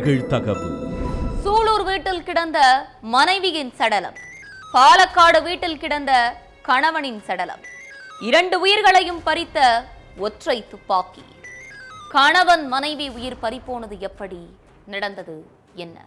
நிகழ்தகவு. சூலூர் வீட்டில் கிடந்த மனைவியின் சடலம், பாலக்காடு வீட்டில் கிடந்த கணவனின் சடலம், 2 உயிர்களையும் பறித்த ஒற்றை துப்பாக்கி. கணவன் மனைவி உயிர் பறிப்போனது எப்படி, நடந்தது என்ன?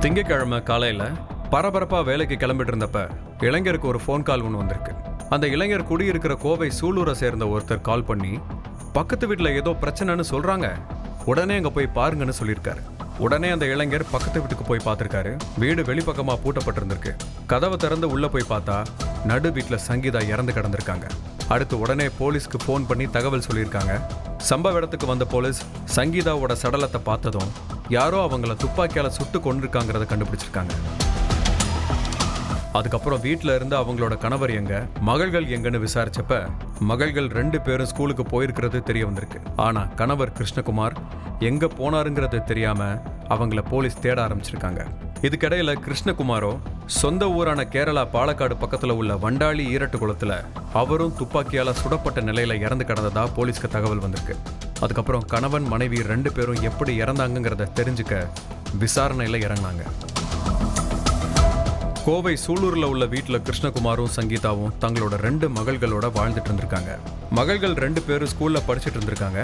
திங்கட்கிழமை காலையில பரபரப்பா வேலைக்கு கிளம்பிட்டு இருந்தப்ப இளைஞருக்கு ஒரு ஃபோன் கால் ஒன்று வந்திருக்கு. அந்த இளைஞர் குடியிருக்கிற கோவை சூலூரை சேர்ந்த ஒருத்தர் கால் பண்ணி பக்கத்து வீட்டில் ஏதோ பிரச்சனைன்னு சொல்றாங்க, உடனே அங்க போய் பாருங்கன்னு சொல்லியிருக்காரு. உடனே அந்த இளைஞர் பக்கத்து வீட்டுக்கு போய் பார்த்திருக்காரு. வீடு வெளிப்பக்கமா பூட்டப்பட்டிருந்திருக்கு. கதவை திறந்து உள்ள போய் பார்த்தா நடு வீட்டில் சங்கீதா இறந்து கிடந்திருக்காங்க. அடுத்து உடனே போலீஸ்க்கு ஃபோன் பண்ணி தகவல் சொல்லியிருக்காங்க. சம்பவ இடத்துக்கு வந்த போலீஸ் சங்கீதாவோட சடலத்தை பார்த்ததும் யாரோ அவங்கள துப்பாக்கியால சுட்டு கொண்டிருக்காங்கிறத கண்டுபிடிச்சிருக்காங்க. அதுக்கப்புறம் வீட்டில் இருந்து அவங்களோட கணவர் எங்க, மகள்கள் எங்கன்னு விசாரிச்சப்ப மகள்கள் 2 பேரும் ஸ்கூலுக்கு போயிருக்கிறது தெரிய வந்திருக்கு. ஆனா கணவர் கிருஷ்ணகுமார் எங்க போனாருங்கிறது தெரியாம அவங்கள போலீஸ் தேட ஆரம்பிச்சிருக்காங்க. இதுக்கிடையில கிருஷ்ணகுமாரோ சொந்த ஊரான கேரளா பாலக்காடு பக்கத்துல உள்ள வண்டாளி ஈரட்டு குளத்துல அவரும் துப்பாக்கியால சுடப்பட்ட நிலையில இறந்து கிடந்ததா போலீஸ்க்கு தகவல் வந்திருக்கு. அதுக்கப்புறம் கணவன் மனைவி 2 பேரும் எப்படி இறந்தாங்கிறத தெரிஞ்சுக்க விசாரணையில இறங்கினாங்க. கோவை சூலூர்ல உள்ள வீட்டில் கிருஷ்ணகுமாரும் சங்கீதாவும் தங்களோட 2 மகள்களோட வாழ்ந்துட்டு இருந்திருக்காங்க. மகள்கள் 2 பேரும் ஸ்கூல்ல படிச்சுட்டு இருந்திருக்காங்க.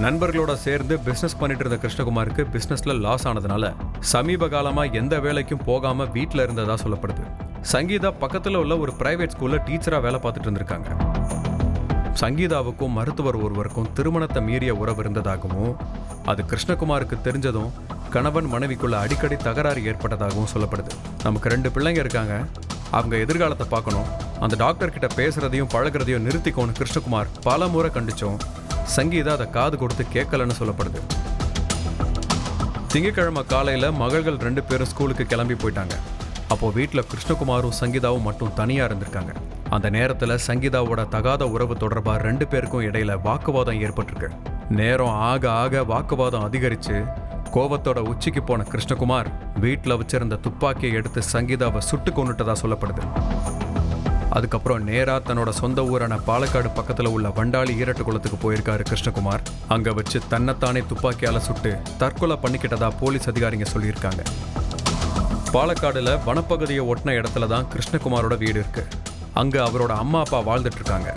நண்பர்களோட சேர்ந்து பிசினஸ் பண்ணிட்டு இருந்த கிருஷ்ணகுமாருக்கு பிசினஸ்ல லாஸ் ஆனதுனால சமீப காலமா எந்த வேலைக்கும் போகாம வீட்டில் இருந்ததா சொல்லப்படுது. சங்கீதா பக்கத்துல உள்ள ஒரு பிரைவேட் ஸ்கூல்ல டீச்சரா வேலை பார்த்துட்டு இருந்திருக்காங்க. சங்கீதாவுக்கும் மருத்துவர் ஒருவருக்கும் திருமணத்தை மீறிய உறவு இருந்ததாகவும் அது கிருஷ்ணகுமாருக்கு தெரிஞ்சதும் கணவன் மனைவிக்குள்ள அடிக்கடி தகராறு ஏற்பட்டதாகவும் சொல்லப்படுது. நமக்கு 2 பிள்ளைங்க இருக்காங்க, அவங்க எதிர்காலத்தை பார்க்கணும், அந்த டாக்டர் கிட்ட பேசுறதையும் பழகிறதையும் நிறுத்திக்கோன்னு கிருஷ்ணகுமார் பல முறை கண்டிச்சோம். சங்கீதா அதை காது கொடுத்து கேட்கலன்னு சொல்லப்படுது. திங்கட்கிழமை காலையில மகள்கள் 2 பேரும் ஸ்கூலுக்கு கிளம்பி போயிட்டாங்க. அப்போ வீட்டில் கிருஷ்ணகுமாரும் சங்கீதாவும் மட்டும் தனியா இருந்திருக்காங்க. அந்த நேரத்துல சங்கீதாவோட தகாத உறவு தொடர்பா 2 பேருக்கும் இடையில வாக்குவாதம் ஏற்பட்டிருக்கு. நேரம் ஆக ஆக வாக்குவாதம் அதிகரிச்சு கோபத்தோட உச்சிக்கு போன கிருஷ்ணகுமார் வீட்டில் வச்சிருந்த துப்பாக்கியை எடுத்து சங்கீதாவை சுட்டு கொன்னுட்டதா சொல்லப்படுது. அதுக்கப்புறம் நேரா தன்னோட சொந்த ஊரான பாலக்காடு பக்கத்துல உள்ள வண்டாளி ஈரட்டு குளத்துக்கு போயிருக்காரு கிருஷ்ணகுமார். அங்க வச்சு தன்னைத்தானே துப்பாக்கியால சுட்டு தற்கொலை பண்ணிக்கிட்டதா போலீஸ் அதிகாரிங்க சொல்லியிருக்காங்க. பாலக்காடுல வனப்பகுதியை ஒட்டின இடத்துல தான் கிருஷ்ணகுமாரோட வீடு இருக்கு. அங்க அவரோட அம்மா அப்பா வாழ்ந்துட்டு இருக்காங்க.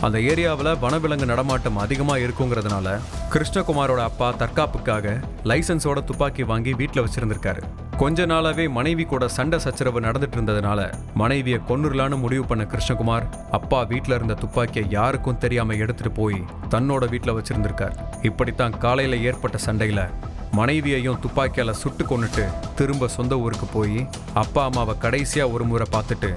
அந்த ஏரியாவில் வனவிலங்கு நடமாட்டம் அதிகமாக இருக்குங்கிறதுனால கிருஷ்ணகுமாரோட அப்பா தற்காப்புக்காக லைசன்ஸோட துப்பாக்கி வாங்கி வீட்டில் வச்சிருந்திருக்காரு. கொஞ்ச நாளாவே மனைவி கூட சண்டை சச்சரவு நடந்துட்டு இருந்ததுனால மனைவியை கொன்னுடலான்னு முடிவு பண்ண கிருஷ்ணகுமார் அப்பா வீட்டில் இருந்த துப்பாக்கியை யாருக்கும் தெரியாம எடுத்துட்டு போய் தன்னோட வீட்டில் வச்சிருந்திருக்கார். இப்படித்தான் காலையில ஏற்பட்ட சண்டையில மனைவியையும் துப்பாக்கியால சுட்டு கொன்னுட்டு திரும்ப சொந்த ஊருக்கு போய் அப்பா அம்மாவை கடைசியா ஒரு முறை பார்த்துட்டு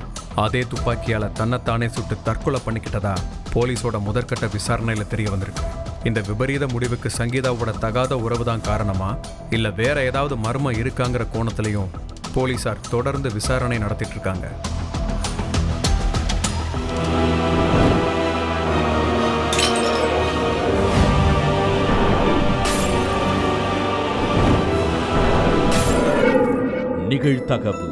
அதே துப்பாக்கியால தன்னைத்தானே சுட்டு தற்கொலை பண்ணிக்கிட்டதா போலீஸோட முதற்கட்ட விசாரணையில தெரிய வந்திருக்கு. இந்த விபரீத முடிவுக்கு சங்கீதாவோட தகாத உறவுதான் காரணமா இல்ல வேற ஏதாவது மர்மம் இருக்காங்கிற கோணத்திலையும் போலீசார் தொடர்ந்து விசாரணை நடத்திட்டு இருக்காங்க. நிகழ்தகவு.